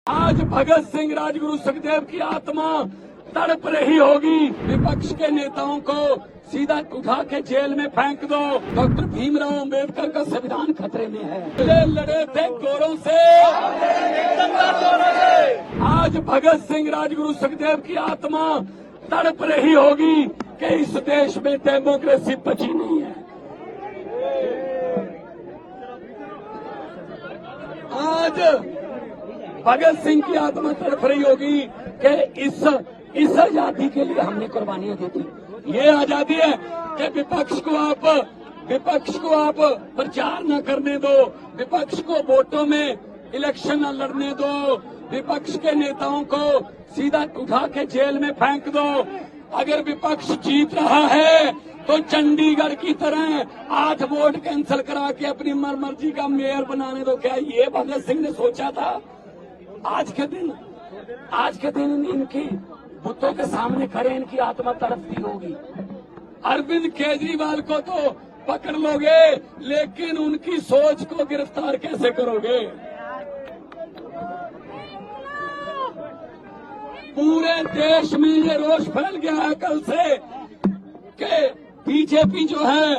आज भगत सिंह, राजगुरु सुखदेव की आत्मा तड़प रही होगी। विपक्ष के नेताओं को सीधा उठा के जेल में फेंक दो। डॉक्टर भीमराव अंबेडकर का संविधान खतरे में है। लड़े थे गोरों से, आज भगत सिंह, राजगुरु सुखदेव की आत्मा तड़प रही होगी कि इस देश में डेमोक्रेसी बची नहीं है। आज भगत सिंह की आत्मा तड़प रही होगी कि इस आजादी के लिए हमने कुर्बानियां दी थी। ये आजादी है कि विपक्ष को आप प्रचार न करने दो, विपक्ष को वोटों में इलेक्शन न लड़ने दो, विपक्ष के नेताओं को सीधा उठा के जेल में फेंक दो। अगर विपक्ष जीत रहा है तो चंडीगढ़ की तरह 8 वोट कैंसिल करा के अपनी मर्जी का मेयर बनाने दो। क्या ये भगत सिंह ने सोचा था? आज के दिन इनकी बुतों के सामने खड़े इनकी आत्मा तड़पती होगी। अरविंद केजरीवाल को तो पकड़ लोगे, लेकिन उनकी सोच को गिरफ्तार कैसे करोगे? पूरे देश में ये रोष फैल गया है कल से कि बीजेपी जो है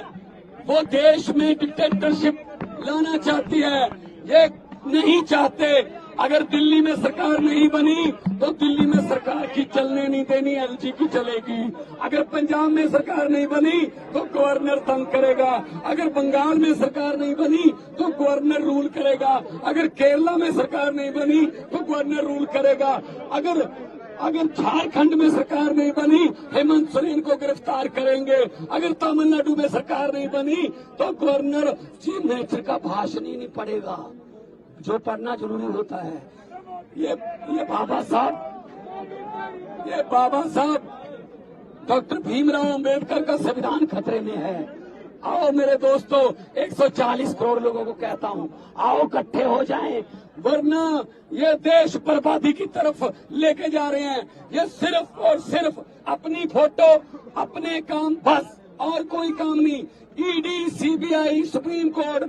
वो देश में डिक्टेटरशिप लाना चाहती है। ये नहीं चाहते। अगर दिल्ली में सरकार नहीं बनी तो दिल्ली में सरकार की चलने नहीं देनी, एलजी की चलेगी। अगर पंजाब में सरकार नहीं बनी तो गवर्नर तंग करेगा। अगर बंगाल में सरकार नहीं बनी तो गवर्नर रूल करेगा। अगर केरला में सरकार नहीं बनी तो गवर्नर रूल करेगा। अगर झारखंड में सरकार नहीं बनी, हेमंत सोरेन को गिरफ्तार करेंगे। अगर तमिलनाडु में सरकार नहीं बनी तो गवर्नर चीफ मिनिस्टर का भाषण ही नहीं पड़ेगा, जो पढ़ना जरूरी होता है। ये बाबा साहब डॉक्टर भीमराव अंबेडकर का संविधान खतरे में है। आओ मेरे दोस्तों, 140 करोड़ लोगों को कहता हूँ, आओ इकट्ठे हो जाएं, वरना ये देश बर्बादी की तरफ लेके जा रहे हैं। ये सिर्फ और सिर्फ अपनी फोटो, अपने काम, बस और कोई काम नहीं। ED, CBI, supreme court,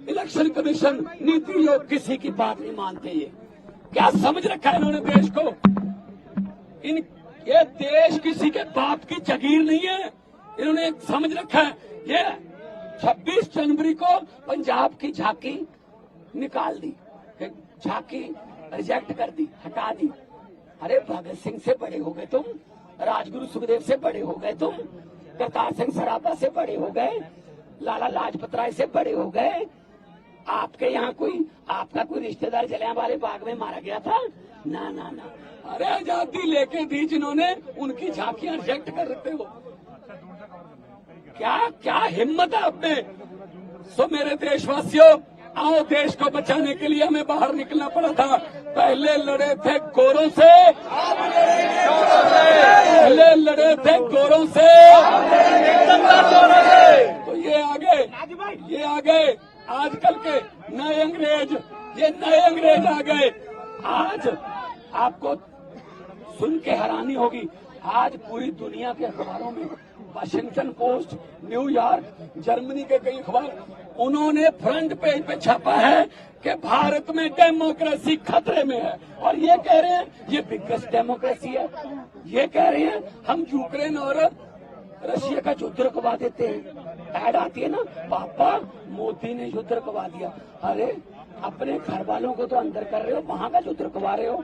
election commission, NITI Aayog किसी की बात नहीं मानते। ये क्या समझ रखा है इन्होंने देश को? ये देश किसी के बाप की जागीर नहीं है। इन्होंने समझ रखा है। ये 26 जनवरी को पंजाब की झांकी निकाल दी, झांकी रिजेक्ट कर दी, हटा दी। अरे भगत सिंह से बड़े हो गए तुम, राजगुरु सुखदेव से बड़े हो गए तुम, करतार सिंह सराभा से बड़े हो गए, लाला लाजपत राय से बड़े हो गए। आपके यहाँ आपका कोई रिश्तेदार जलियांवाले बाग में मारा गया था? ना ना ना। अरे आजादी लेके दी जिन्होंने, उनकी झांकियां रिजेक्ट कर रहे हो। क्या हिम्मत है आप में? सो मेरे देशवासियों, आओ, देश को बचाने के लिए हमें बाहर निकलना पड़ा था। पहले लड़े थे गोरों से, तो ये आ गए आजकल के नए अंग्रेज आ गए। आज आपको सुन के हैरानी होगी, आज पूरी दुनिया के अखबारों में, वाशिंगटन पोस्ट, न्यूयॉर्क, जर्मनी के कई अखबार, उन्होंने फ्रंट पेज पे छापा है कि भारत में डेमोक्रेसी खतरे में है। और ये कह रहे हैं ये बिगेस्ट डेमोक्रेसी है। ये कह रहे हैं हम यूक्रेन और रशिया का युद्ध रुकवा देते हैं। ऐड आती है ना, पापा मोदी ने युद्ध रुकवा दिया। अरे अपने घर वालों को तो अंदर कर रहे हो, वहां का युद्ध रुकवा रहे हो,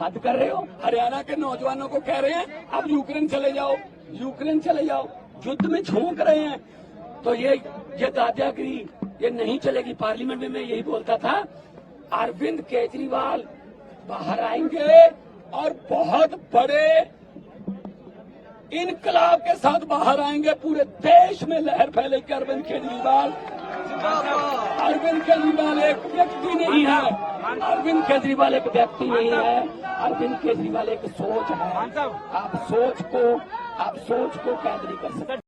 हद कर रहे हो। हरियाणा के नौजवानों को कह रहे हैं अब यूक्रेन चले जाओ, युद्ध में झोंक रहे हैं। तो ये दादागिरी ये नहीं चलेगी। पार्लियामेंट में मैं यही बोलता था, अरविंद केजरीवाल बाहर आएंगे और बहुत बड़े इनकलाब के साथ बाहर आएंगे। पूरे देश में लहर फैलेगी। अरविंद केजरीवाल एक व्यक्ति नहीं है। अरविंद केजरीवाल एक व्यक्ति नहीं है। अरविंद केजरीवाल एक सोच है। आप सोच को कैद नहीं कर सकते।